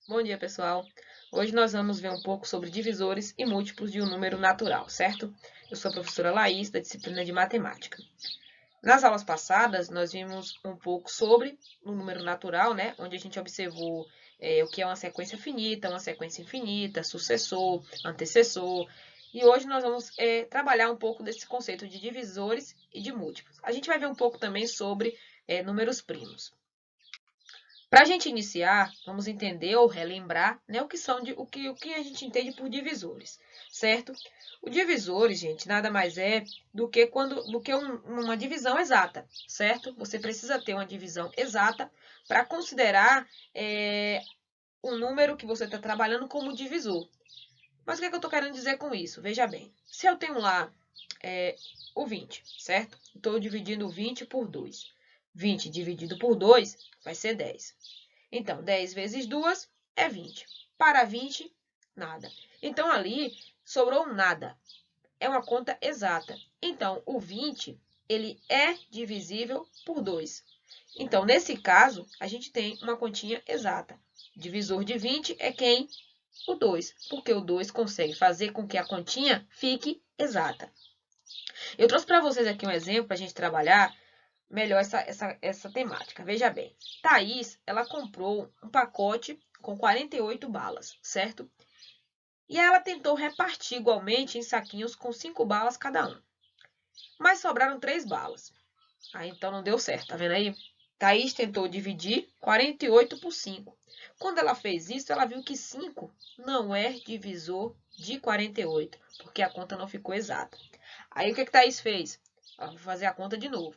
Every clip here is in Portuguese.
Bom dia, pessoal. Hoje nós vamos ver um pouco sobre divisores e múltiplos de um número natural, certo? Eu sou a professora Laís, da disciplina de Matemática. Nas aulas passadas, nós vimos um pouco sobre o número natural, né? Onde a gente observou o que é uma sequência finita, uma sequência infinita, sucessor, antecessor. E hoje nós vamos trabalhar um pouco desse conceito de divisores e de múltiplos. A gente vai ver um pouco também sobre números primos. Para a gente iniciar, vamos entender ou relembrar, né, o que a gente entende por divisores, certo? O divisores, gente, nada mais é do que uma divisão exata, certo? Você precisa ter uma divisão exata para considerar o número que você está trabalhando como divisor. Mas o que é que eu estou querendo dizer com isso? Veja bem, se eu tenho lá o 20, certo? Estou dividindo o 20 por 2. 20 dividido por 2 vai ser 10. Então, 10 vezes 2 é 20. Para 20, nada. Então, ali sobrou nada. É uma conta exata. Então, o 20, ele é divisível por 2. Então, nesse caso, a gente tem uma continha exata. Divisor de 20 é quem? O 2, porque o 2 consegue fazer com que a continha fique exata. Eu trouxe para vocês aqui um exemplo para a gente trabalhar melhor essa temática. Veja bem, Thaís, ela comprou um pacote com 48 balas, certo? E ela tentou repartir igualmente em saquinhos com 5 balas cada um. Mas sobraram 3 balas. Aí então não deu certo, tá vendo aí? Thaís tentou dividir 48 por 5. Quando ela fez isso, ela viu que 5 não é divisor de 48, porque a conta não ficou exata. Aí o que Thaís fez? Ela vai fazer a conta de novo.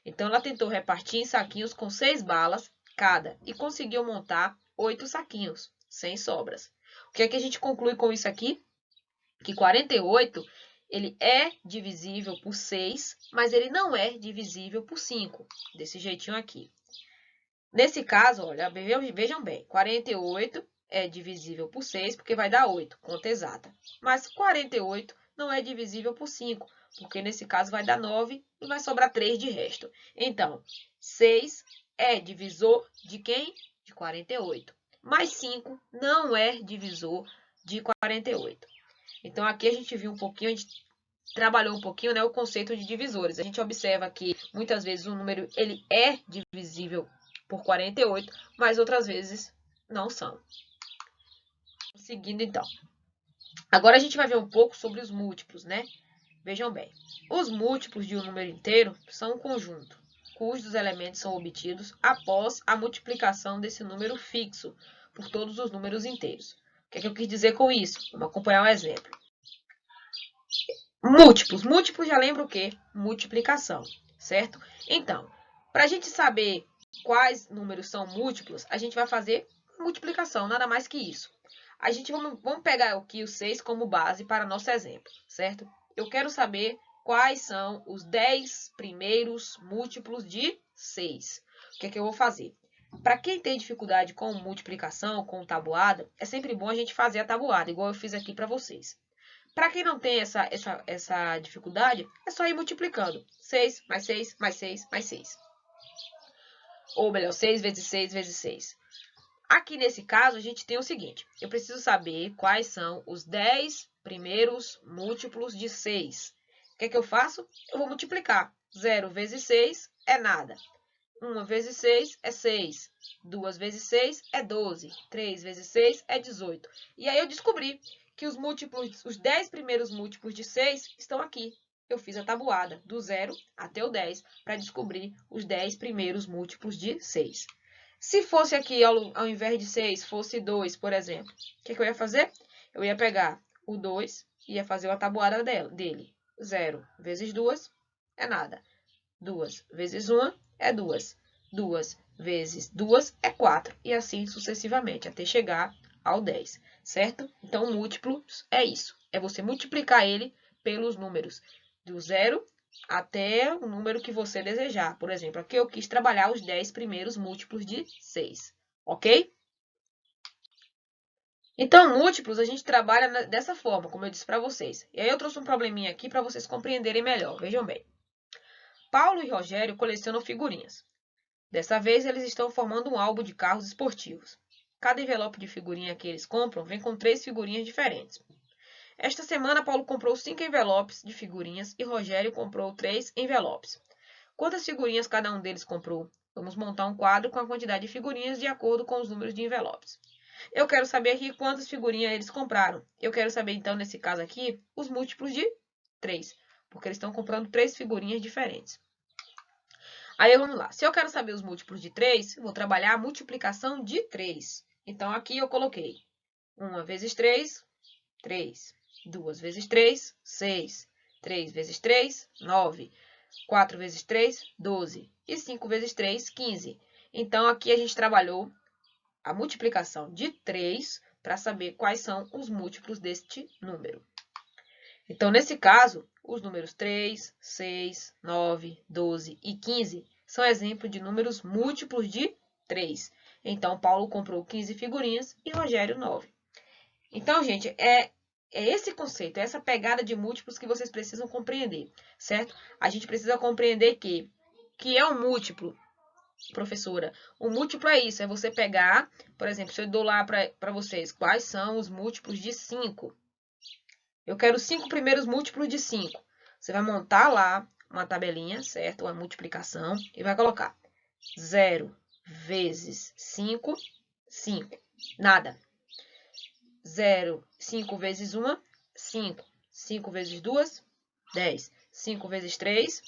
Então, ela tentou repartir em saquinhos com 6 balas cada e conseguiu montar 8 saquinhos, sem sobras. O que é que a gente conclui com isso aqui? Que 48 ele é divisível por 6, mas ele não é divisível por 5, desse jeitinho aqui. Nesse caso, olha, vejam bem, 48 é divisível por 6, porque vai dar 8, conta exata. Mas 48 não é divisível por 5, porque nesse caso vai dar 9 e vai sobrar 3 de resto. Então, 6 é divisor de quem? De 48. Mais 5 não é divisor de 48. Então, aqui a gente viu um pouquinho, a gente trabalhou um pouquinho, né, o conceito de divisores. A gente observa que muitas vezes o número ele é divisível por 48, mas outras vezes não são. Seguindo então. Agora a gente vai ver um pouco sobre os múltiplos, né? Vejam bem, os múltiplos de um número inteiro são um conjunto, cujos elementos são obtidos após a multiplicação desse número fixo por todos os números inteiros. O que é que eu quis dizer com isso? Vamos acompanhar um exemplo. Múltiplos. Múltiplos já lembra o quê? Multiplicação, certo? Então, para a gente saber quais números são múltiplos, a gente vai fazer multiplicação, nada mais que isso. Vamos pegar aqui o 6 como base para nosso exemplo, certo? Eu quero saber quais são os 10 primeiros múltiplos de 6. O que é que eu vou fazer? Para quem tem dificuldade com multiplicação, com tabuada, é sempre bom a gente fazer a tabuada, igual eu fiz aqui para vocês. Para quem não tem essa dificuldade, é só ir multiplicando. 6 mais 6 mais 6 mais 6. Ou melhor, 6 vezes 6 vezes 6. Aqui nesse caso, a gente tem o seguinte. Eu preciso saber quais são os 10 primeiros múltiplos de 6. O que é que eu faço? Eu vou multiplicar. 0 vezes 6 é nada. 1 vezes 6 é 6. 2 vezes 6 é 12. 3 vezes 6 é 18. E aí eu descobri que os 10 primeiros múltiplos de 6 estão aqui. Eu fiz a tabuada do 0 até o 10 para descobrir os 10 primeiros múltiplos de 6. Se fosse aqui, ao invés de 6, fosse 2, por exemplo, o que eu ia fazer? Eu ia pegar o 2 e ia fazer uma tabuada dele. 0 vezes 2 é nada. 2 vezes 1 é 2. 2 vezes 2 é 4. E assim sucessivamente, até chegar ao 10, certo? Então, múltiplos é isso. É você multiplicar ele pelos números do 0 até o número que você desejar. Por exemplo, aqui eu quis trabalhar os 10 primeiros múltiplos de 6, ok? Então, múltiplos a gente trabalha dessa forma, como eu disse para vocês. E aí eu trouxe um probleminha aqui para vocês compreenderem melhor. Vejam bem. Paulo e Rogério colecionam figurinhas. Dessa vez, eles estão formando um álbum de carros esportivos. Cada envelope de figurinha que eles compram vem com 3 figurinhas diferentes. Esta semana, Paulo comprou 5 envelopes de figurinhas e Rogério comprou 3 envelopes. Quantas figurinhas cada um deles comprou? Vamos montar um quadro com a quantidade de figurinhas de acordo com os números de envelopes. Eu quero saber aqui quantas figurinhas eles compraram. Eu quero saber, então, nesse caso aqui, os múltiplos de 3, porque eles estão comprando 3 figurinhas diferentes. Aí, vamos lá. Se eu quero saber os múltiplos de 3, eu vou trabalhar a multiplicação de 3. Então, aqui eu coloquei 1 vezes 3, 3. 2 vezes 3, 6. 3 vezes 3, 9. 4 vezes 3, 12. E 5 vezes 3, 15. Então, aqui a gente trabalhou a multiplicação de 3 para saber quais são os múltiplos deste número. Então, nesse caso, os números 3, 6, 9, 12 e 15 são exemplos de números múltiplos de 3. Então, Paulo comprou 15 figurinhas e Rogério 9. Então, gente, é esse conceito, é essa pegada de múltiplos que vocês precisam compreender, certo? A gente precisa compreender que é um múltiplo, professora. O múltiplo é isso, é você pegar, por exemplo, se eu dou lá para vocês, quais são os múltiplos de 5? Eu quero os 5 primeiros múltiplos de 5. Você vai montar lá uma tabelinha, certo? Uma multiplicação, e vai colocar 0 vezes 5, 5. Nada. 0, 5 vezes 1, 5. 5 vezes 2, 10. 5 vezes 3,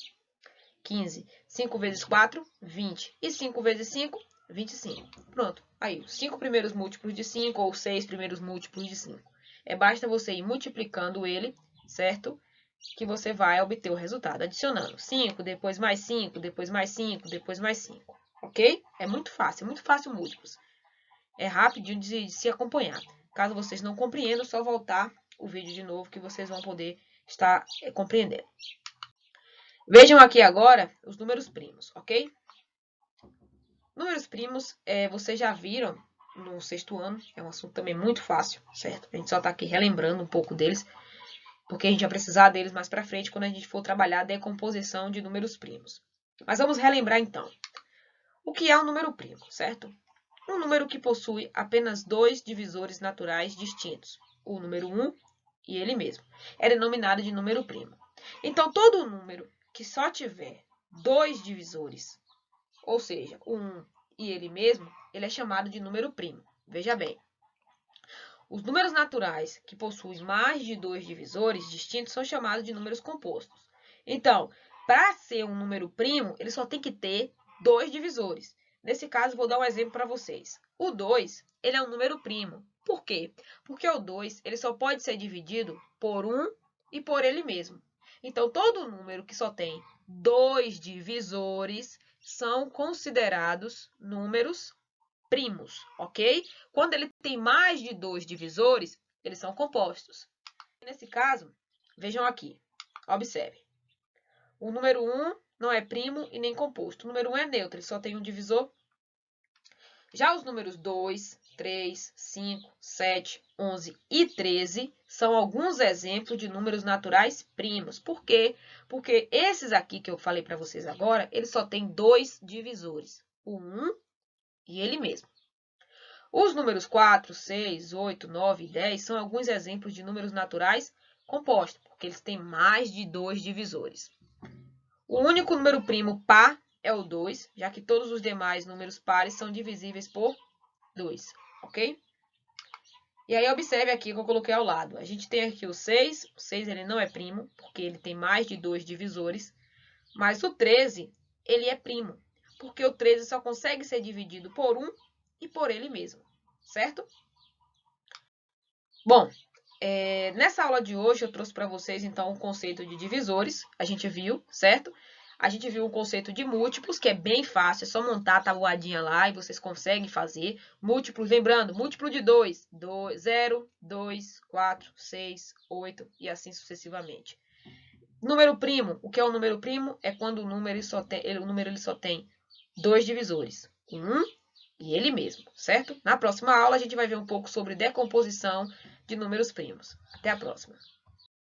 15. 5 vezes 4, 20. E 5 vezes 5, 25. Pronto. Aí, os 5 primeiros múltiplos de 5 ou 6 primeiros múltiplos de 5. Basta você ir multiplicando ele, certo? Que você vai obter o resultado. Adicionando 5, depois mais 5, depois mais 5, depois mais 5. Ok? É muito fácil múltiplos. É rapidinho de se acompanhar. Caso vocês não compreendam, é só voltar o vídeo de novo que vocês vão poder estar compreendendo. Vejam aqui agora os números primos, ok? Números primos, vocês já viram no 6º ano, é um assunto também muito fácil, certo? A gente só está aqui relembrando um pouco deles, porque a gente vai precisar deles mais para frente quando a gente for trabalhar a decomposição de números primos. Mas vamos relembrar então. O que é um número primo, certo? Um número que possui apenas 2 divisores naturais distintos, o número 1 e ele mesmo, é denominado de número primo. Então, todo número que só tiver 2 divisores, ou seja, o 1 e ele mesmo, ele é chamado de número primo. Veja bem, os números naturais que possuem mais de 2 divisores distintos são chamados de números compostos. Então, para ser um número primo, ele só tem que ter 2 divisores. Nesse caso, vou dar um exemplo para vocês. O 2, ele é um número primo. Por quê? Porque o 2, ele só pode ser dividido por 1 e por ele mesmo. Então, todo número que só tem 2 divisores são considerados números primos, ok? Quando ele tem mais de 2 divisores, eles são compostos. Nesse caso, vejam aqui, observe. O número 1 não é primo e nem composto. O número 1 é neutro, ele só tem um divisor. Já os números 2, 3, 5, 7, 11 e 13 são alguns exemplos de números naturais primos. Por quê? Porque esses aqui que eu falei para vocês agora, eles só têm 2 divisores, o 1 e ele mesmo. Os números 4, 6, 8, 9 e 10 são alguns exemplos de números naturais compostos, porque eles têm mais de 2 divisores. O único número primo par é o 2, já que todos os demais números pares são divisíveis por 2, ok? E aí, observe aqui que eu coloquei ao lado. A gente tem aqui o 6. O 6 ele não é primo, porque ele tem mais de 2 divisores. Mas o 13, ele é primo, porque o 13 só consegue ser dividido por 1 e por ele mesmo, certo? Bom, nessa aula de hoje eu trouxe para vocês, então, o conceito de divisores. A gente viu, certo? A gente viu o conceito de múltiplos, que é bem fácil, é só montar a tabuadinha lá e vocês conseguem fazer. Múltiplos, lembrando, múltiplo de 2, 0, 2, 4, 6, 8 e assim sucessivamente. Número primo, o que é um número primo? É quando o número ele só tem 2 divisores, 1 e ele mesmo, certo? Na próxima aula a gente vai ver um pouco sobre decomposição de números primos. Até a próxima!